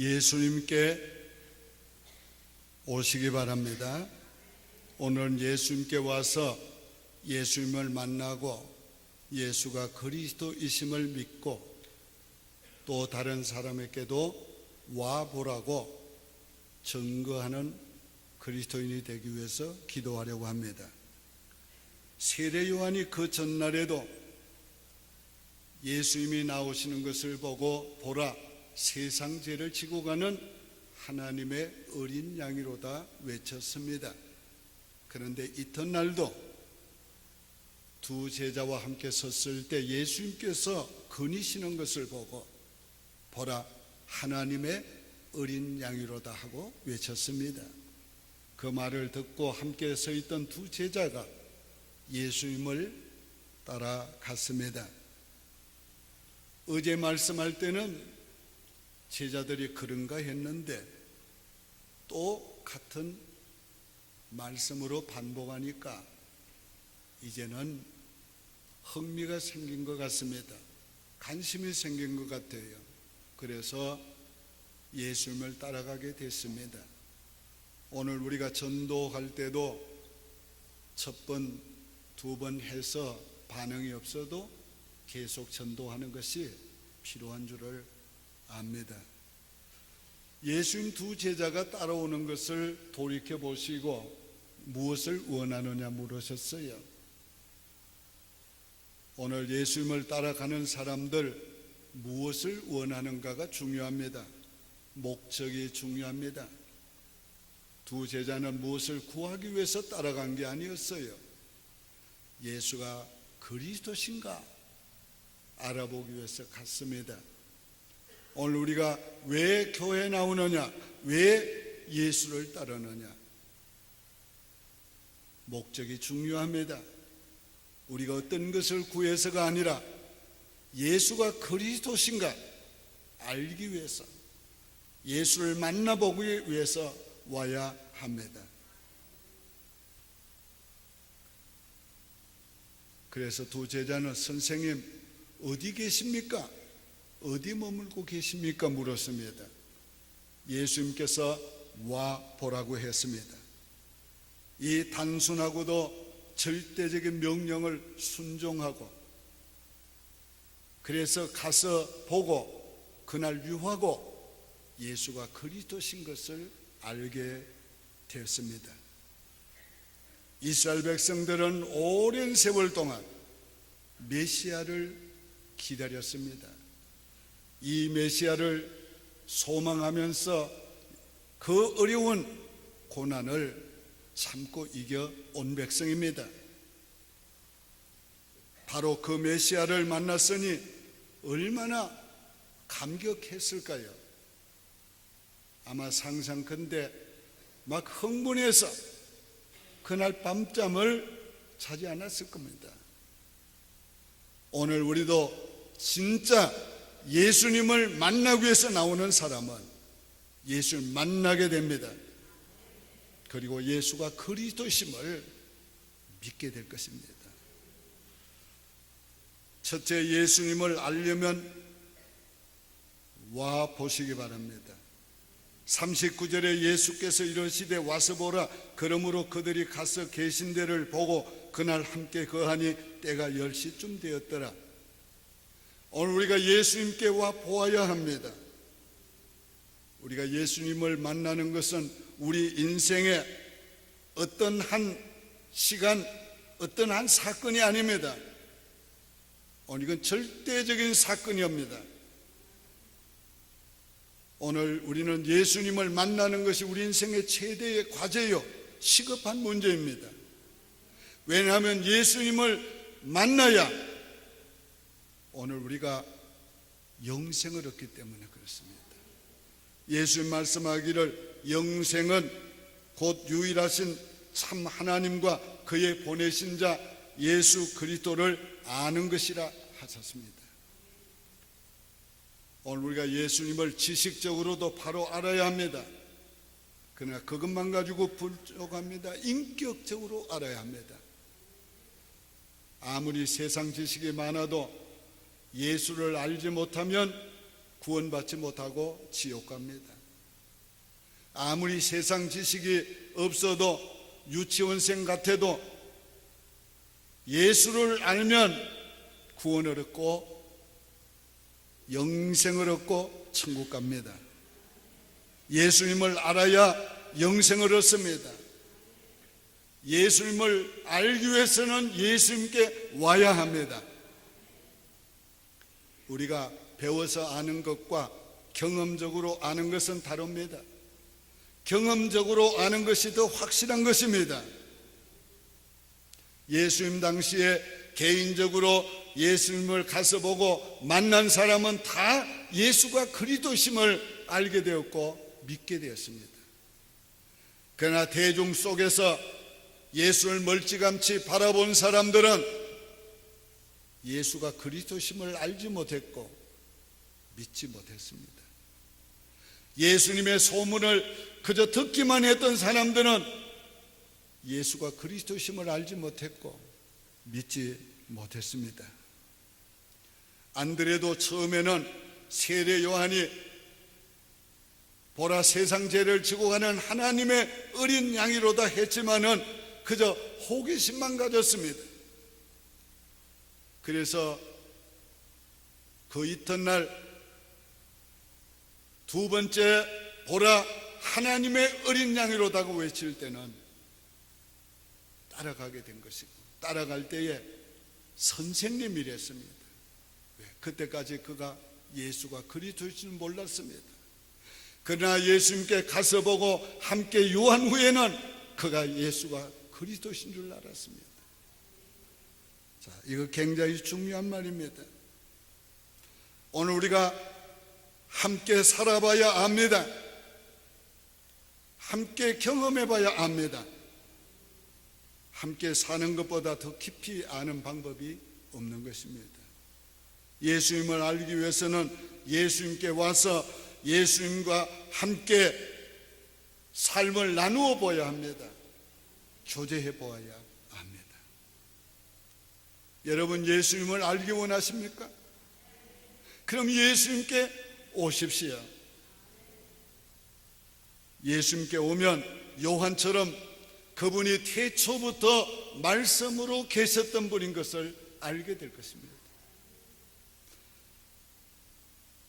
예수님께 오시기 바랍니다. 오늘은 예수님께 와서 예수님을 만나고 예수가 그리스도이심을 믿고 또 다른 사람에게도 와보라고 증거하는 그리스도인이 되기 위해서 기도하려고 합니다. 세례 요한이 그 전날에도 예수님이 나오시는 것을 보고 보라, 세상 죄를 지고 가는 하나님의 어린 양이로다 외쳤습니다. 그런데 이튿날도 두 제자와 함께 섰을 때 예수님께서 거니시는 것을 보고 보라, 하나님의 어린 양이로다 하고 외쳤습니다. 그 말을 듣고 함께 서 있던 두 제자가 예수님을 따라갔습니다. 어제 말씀할 때는 제자들이 그런가 했는데 또 같은 말씀으로 반복하니까 이제는 흥미가 생긴 것 같습니다. 관심이 생긴 것 같아요. 그래서 예수님을 따라가게 됐습니다. 오늘 우리가 전도할 때도 첫 번, 두 번 해서 반응이 없어도 계속 전도하는 것이 필요한 줄을 압니다. 예수님 두 제자가 따라오는 것을 돌이켜 보시고 무엇을 원하느냐 물으셨어요. 오늘 예수님을 따라가는 사람들 무엇을 원하는가가 중요합니다. 목적이 중요합니다. 두 제자는 무엇을 구하기 위해서 따라간 게 아니었어요. 예수가 그리스도신가 알아보기 위해서 갔습니다. 오늘 우리가 왜 교회에 나오느냐, 왜 예수를 따르느냐, 목적이 중요합니다. 우리가 어떤 것을 구해서가 아니라 예수가 그리스도신가 알기 위해서, 예수를 만나보기 위해서 와야 합니다. 그래서 두 제자는 선생님 어디 계십니까? 어디 머물고 계십니까? 물었습니다. 예수님께서 와 보라고 했습니다. 이 단순하고도 절대적인 명령을 순종하고 그래서 가서 보고 그날 유하고 예수가 그리스도신 것을 알게 되었습니다. 이스라엘 백성들은 오랜 세월 동안 메시아를 기다렸습니다. 이 메시아를 소망하면서 그 어려운 고난을 참고 이겨 온 백성입니다. 바로 그 메시아를 만났으니 얼마나 감격했을까요? 아마 상상컨대 막 흥분해서 그날 밤잠을 자지 않았을 겁니다. 오늘 우리도 진짜 예수님을 만나기 위해서 나오는 사람은 예수를 만나게 됩니다. 그리고 예수가 그리스도심을 믿게 될 것입니다. 첫째, 예수님을 알려면 와 보시기 바랍니다. 39절에 예수께서 이르시되 와서 보라. 그러므로 그들이 가서 계신 데를 보고 그날 함께 거하니 때가 10시쯤 되었더라. 오늘 우리가 예수님께 와 보아야 합니다. 우리가 예수님을 만나는 것은 우리 인생의 어떤 한 시간, 어떤 한 사건이 아닙니다. 오늘 이건 절대적인 사건이옵니다. 오늘 우리는 예수님을 만나는 것이 우리 인생의 최대의 과제요, 시급한 문제입니다. 왜냐하면 예수님을 만나야 오늘 우리가 영생을 얻기 때문에 그렇습니다. 예수님 말씀하기를 영생은 곧 유일하신 참 하나님과 그의 보내신 자 예수 그리스도를 아는 것이라 하셨습니다. 오늘 우리가 예수님을 지식적으로도 바로 알아야 합니다. 그러나 그것만 가지고 부족합니다. 인격적으로 알아야 합니다. 아무리 세상 지식이 많아도 예수를 알지 못하면 구원받지 못하고 지옥 갑니다. 아무리 세상 지식이 없어도 유치원생 같아도 예수를 알면 구원을 얻고 영생을 얻고 천국 갑니다. 예수님을 알아야 영생을 얻습니다. 예수님을 알기 위해서는 예수님께 와야 합니다. 우리가 배워서 아는 것과 경험적으로 아는 것은 다릅니다. 경험적으로 아는 것이 더 확실한 것입니다. 예수님 당시에 개인적으로 예수님을 가서 보고 만난 사람은 다 예수가 그리스도심을 알게 되었고 믿게 되었습니다. 그러나 대중 속에서 예수를 멀찌감치 바라본 사람들은 예수가 그리스도심을 알지 못했고 믿지 못했습니다. 예수님의 소문을 그저 듣기만 했던 사람들은 예수가 그리스도심을 알지 못했고 믿지 못했습니다. 안드레도 처음에는 세례 요한이 보라 세상 죄를 지고 가는 하나님의 어린 양이로다 했지만은 그저 호기심만 가졌습니다. 그래서 그 이튿날 두 번째 보라 하나님의 어린 양이로다고 외칠 때는 따라가게 된 것이고, 따라갈 때에 선생님이랬습니다. 왜? 그때까지 그가 예수가 그리스도인 줄 몰랐습니다. 그러나 예수님께 가서 보고 함께 유한 후에는 그가 예수가 그리스도신 줄 알았습니다. 자, 이거 굉장히 중요한 말입니다. 오늘 우리가 함께 살아봐야 압니다. 함께 경험해봐야 압니다. 함께 사는 것보다 더 깊이 아는 방법이 없는 것입니다. 예수님을 알기 위해서는 예수님께 와서 예수님과 함께 삶을 나누어 보아야 합니다. 교제해 보아야 합니다. 여러분 예수님을 알기 원하십니까? 그럼 예수님께 오십시오. 예수님께 오면 요한처럼 그분이 태초부터 말씀으로 계셨던 분인 것을 알게 될 것입니다.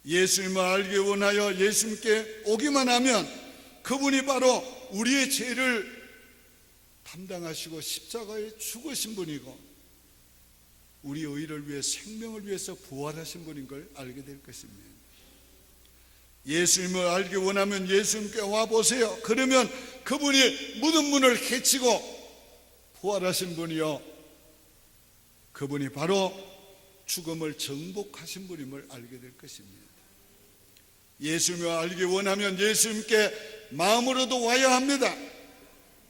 예수님을 알기 원하여 예수님께 오기만 하면 그분이 바로 우리의 죄를 담당하시고 십자가에 죽으신 분이고 우리 의를 위해 생명을 위해서 부활하신 분인 걸 알게 될 것입니다. 예수님을 알기 원하면 예수님께 와보세요. 그러면 그분이 모든 문을 헤치고 부활하신 분이요, 그분이 바로 죽음을 정복하신 분임을 알게 될 것입니다. 예수님을 알기 원하면 예수님께 마음으로도 와야 합니다.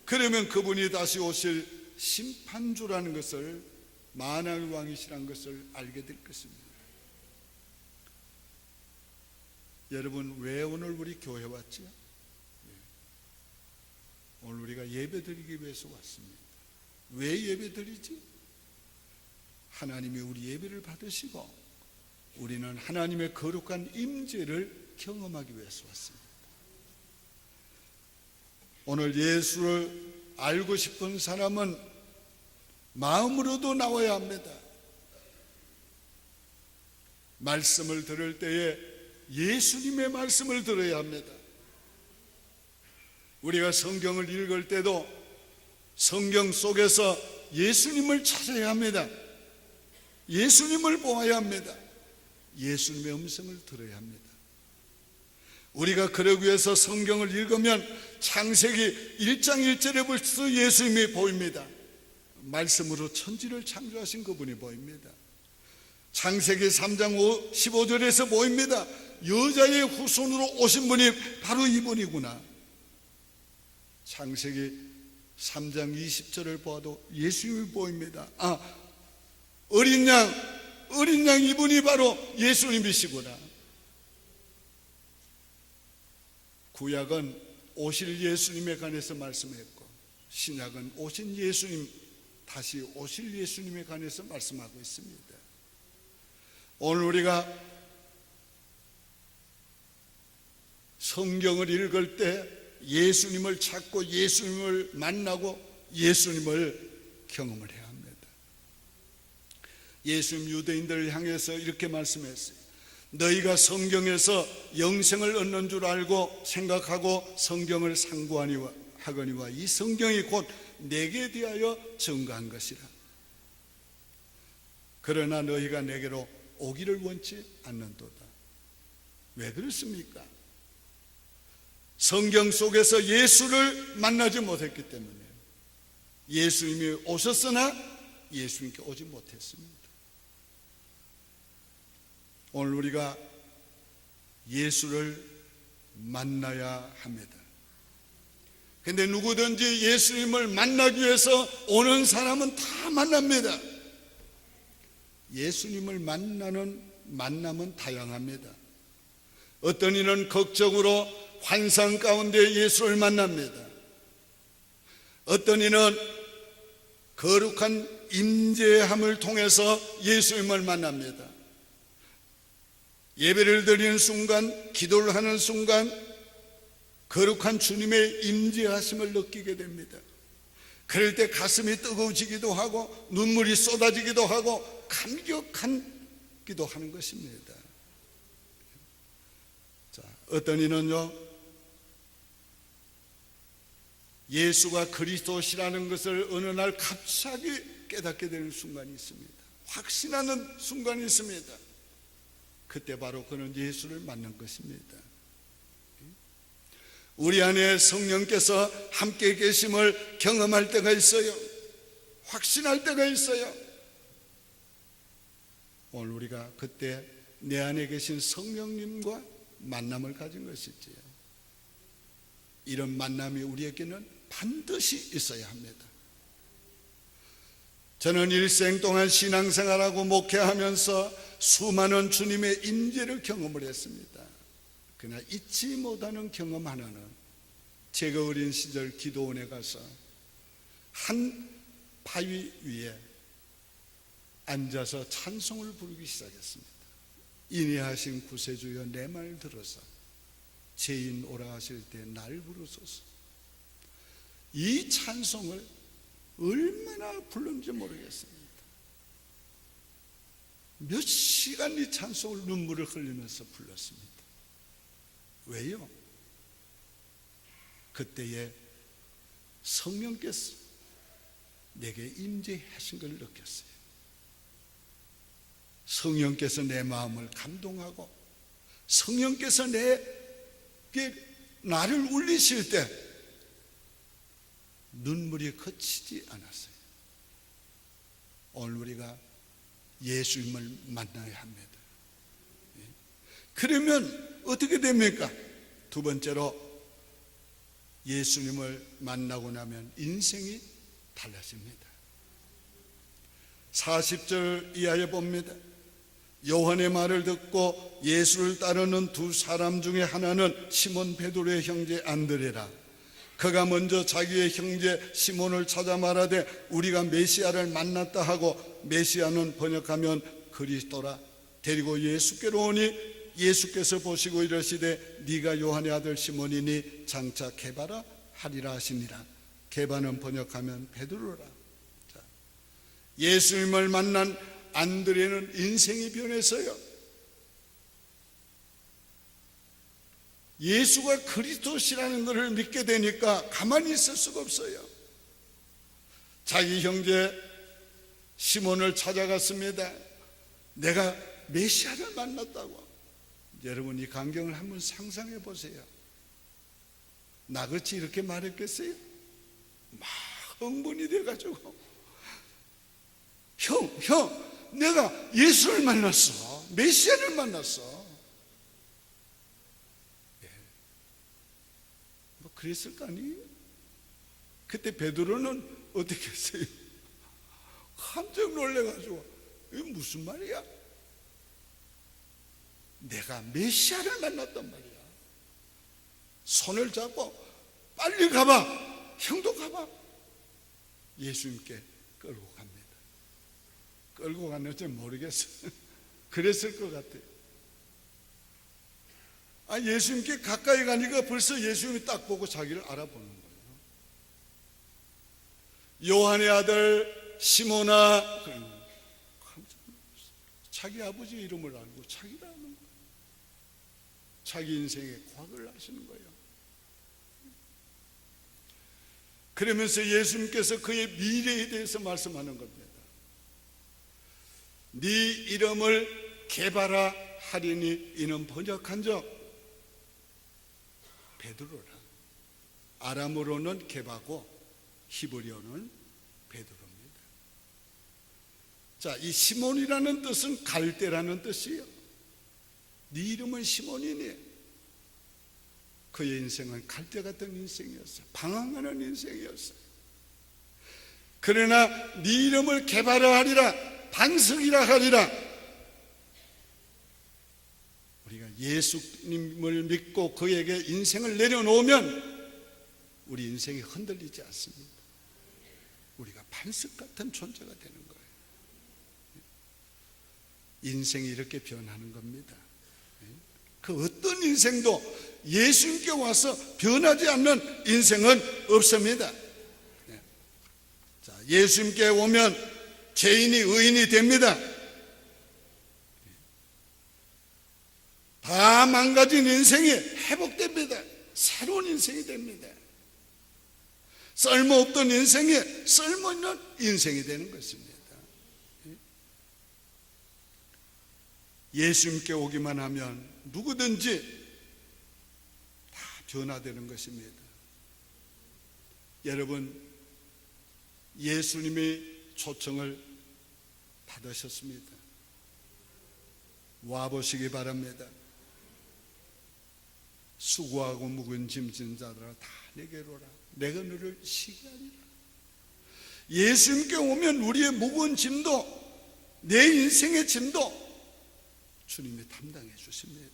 그러면 그분이 다시 오실 심판주라는 것을, 만왕의 왕이시라는 것을 알게 될 것입니다. 여러분 왜 오늘 우리 교회 왔죠? 오늘 우리가 예배드리기 위해서 왔습니다. 왜 예배드리지? 하나님이 우리 예배를 받으시고 우리는 하나님의 거룩한 임재를 경험하기 위해서 왔습니다. 오늘 예수를 알고 싶은 사람은 마음으로도 나와야 합니다. 말씀을 들을 때에 예수님의 말씀을 들어야 합니다. 우리가 성경을 읽을 때도 성경 속에서 예수님을 찾아야 합니다. 예수님을 보아야 합니다. 예수님의 음성을 들어야 합니다. 우리가 그러기 위해서 성경을 읽으면 창세기 1장 1절에 벌써 예수님이 보입니다. 말씀으로 천지를 창조하신 그분이 보입니다. 창세기 3장 15절에서 보입니다. 여자의 후손으로 오신 분이 바로 이분이구나. 창세기 3장 20절을 보아도 예수님이 보입니다. 어린 양 이분이 바로 예수님이시구나. 구약은 오실 예수님에 관해서 말씀했고 신약은 오신 예수님, 다시 오실 예수님에 관해서 말씀하고 있습니다. 오늘 우리가 성경을 읽을 때 예수님을 찾고 예수님을 만나고 예수님을 경험을 해야 합니다. 예수님 유대인들을 향해서 이렇게 말씀했어요. 너희가 성경에서 영생을 얻는 줄 알고 생각하고 성경을 상고하거니와 이 성경이 곧 내게 대하여 증거한 것이라. 그러나 너희가 내게로 오기를 원치 않는도다. 왜 그렇습니까? 성경 속에서 예수를 만나지 못했기 때문에. 예수님이 오셨으나 예수님께 오지 못했습니다. 오늘 우리가 예수를 만나야 합니다. 근데 누구든지 예수님을 만나기 위해서 오는 사람은 다 만납니다. 예수님을 만나는 만남은 다양합니다. 어떤 이는 극적으로 환상 가운데 예수를 만납니다. 어떤 이는 거룩한 임재함을 통해서 예수님을 만납니다. 예배를 드리는 순간, 기도를 하는 순간 거룩한 주님의 임재하심을 느끼게 됩니다. 그럴 때 가슴이 뜨거워지기도 하고 눈물이 쏟아지기도 하고 감격하기도 하는 것입니다. 자, 어떤 이는요, 예수가 그리스도시라는 것을 어느 날 갑자기 깨닫게 되는 순간이 있습니다. 확신하는 순간이 있습니다. 그때 바로 그는 예수를 만난 것입니다. 우리 안에 성령께서 함께 계심을 경험할 때가 있어요. 확신할 때가 있어요. 오늘 우리가 그때 내 안에 계신 성령님과 만남을 가진 것이지요. 이런 만남이 우리에게는 반드시 있어야 합니다. 저는 일생 동안 신앙생활하고 목회하면서 수많은 주님의 임재를 경험을 했습니다. 그러나 잊지 못하는 경험 하나는 제가 어린 시절 기도원에 가서 한 바위 위에 앉아서 찬송을 부르기 시작했습니다. 인애하신 구세주여 내 말 들어서 죄인 오라 하실 때 날 부르소서. 이 찬송을 얼마나 불렀는지 모르겠습니다. 몇 시간 이 찬송을 눈물을 흘리면서 불렀습니다. 왜요? 그때에 성령께서 내게 임재하신 걸 느꼈어요. 성령께서 내 마음을 감동하고 성령께서 내게 나를 울리실 때 눈물이 그치지 않았어요. 오늘 우리가 예수님을 만나야 합니다. 그러면 어떻게 됩니까? 두 번째로 예수님을 만나고 나면 인생이 달라집니다. 40절 이하에 봅니다. 요한의 말을 듣고 예수를 따르는 두 사람 중에 하나는 시몬 베드로의 형제 안드레라. 그가 먼저 자기의 형제 시몬을 찾아 말하되 우리가 메시아를 만났다 하고, 메시아는 번역하면 그리스도라. 데리고 예수께로 오니 예수께서 보시고 이르시되 네가 요한의 아들 시몬이니 장차 게바라 하리라 하시니라. 게바는 번역하면 베드로라. 자, 예수님을 만난 안드레는 인생이 변했어요. 예수가 그리스도시라는 것을 믿게 되니까 가만히 있을 수가 없어요. 자기 형제 시몬을 찾아갔습니다. 내가 메시아를 만났다고. 여러분, 이 광경을 한번 상상해 보세요. 나같이 이렇게 말했겠어요? 막 흥분이 돼가지고 형 내가 예수를 만났어. 메시아를 만났어. 뭐 그랬을 거 아니에요? 그때 베드로는 어떻게 했어요? 깜짝 놀래가지고 이게 무슨 말이야? 내가 메시아를 만났단 말이야. 손을 잡고 빨리 가봐. 형도 가봐. 예수님께 끌고 갑니다. 끌고 갔는지 모르겠어요. 그랬을 것 같아요. 예수님께 가까이 가니까 벌써 예수님이 딱 보고 자기를 알아보는 거예요. 요한의 아들 시몬아, 자기 아버지 이름을 알고 자기를 아는 거예요. 자기 인생의 과거를 아시는 거예요. 그러면서 예수님께서 그의 미래에 대해서 말씀하는 겁니다. 네 이름을 게바라 하리니 이는 번역한 적 베드로라. 아람어로는 게바고 히브리어는 베드로입니다. 자, 이 시몬이라는 뜻은 갈대라는 뜻이에요. 네 이름은 시몬이니. 그의 인생은 갈대 같은 인생이었어요. 방황하는 인생이었어요. 그러나 네 이름을 게바라 하리라, 반석이라 하리라. 우리가 예수님을 믿고 그에게 인생을 내려놓으면 우리 인생이 흔들리지 않습니다. 우리가 반석 같은 존재가 되는 거예요. 인생이 이렇게 변하는 겁니다. 그 어떤 인생도 예수님께 와서 변하지 않는 인생은 없습니다. 자, 예수님께 오면 죄인이 의인이 됩니다. 다 망가진 인생이 회복됩니다. 새로운 인생이 됩니다. 쓸모없던 인생이 쓸모있는 인생이 되는 것입니다. 예수님께 오기만 하면 누구든지 다 변화되는 것입니다. 여러분, 예수님의 초청을 받으셨습니다. 와보시기 바랍니다. 수고하고 무거운 짐진 자들아 다 내게로 오라. 내가 너를 쉬게 하리라. 예수님께 오면 우리의 무거운 짐도, 내 인생의 짐도 주님이 담당해 주십니다.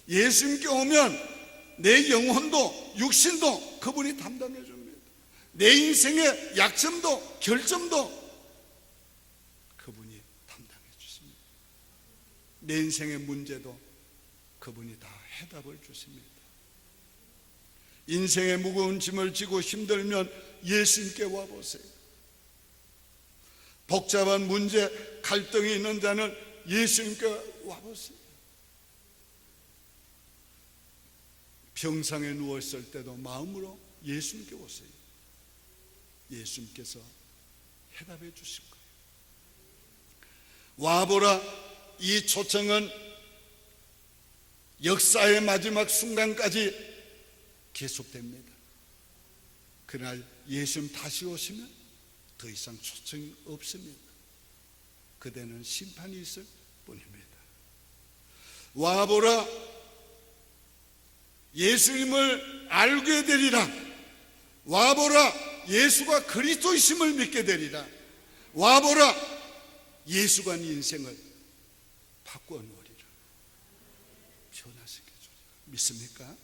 예수님께 오면 내 영혼도 육신도 그분이 담당해 줍니다. 내 인생의 약점도 결점도 그분이 담당해 주십니다. 내 인생의 문제도 그분이 다 해답을 주십니다. 인생의 무거운 짐을 지고 힘들면 예수님께 와보세요. 복잡한 문제, 갈등이 있는 자는 예수님께 와보세요. 병상에 누워있을 때도 마음으로 예수님께 오세요. 예수님께서 해답해 주실 거예요. 와보라, 이 초청은 역사의 마지막 순간까지 계속됩니다. 그날 예수님 다시 오시면 더 이상 초청이 없습니다. 그대는 심판이 있을 뿐입니다. 와보라, 예수님을 알게 되리라. 와보라, 예수가 그리스도이심을 믿게 되리라. 와보라, 예수가 네 인생을 바꾸어 놓으리라. 변화시켜 주리라. 믿습니까?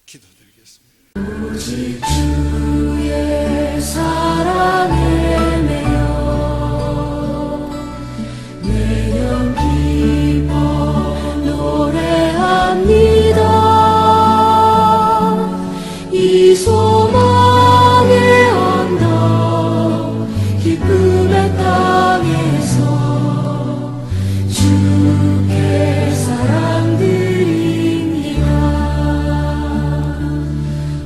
기도드리겠습니다. 오직 주의 사랑에 매여 내 영 기뻐 노래합니다. 이 소망의 언덕 기쁨의 땅에서 주께 사랑 드립니다.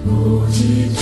오직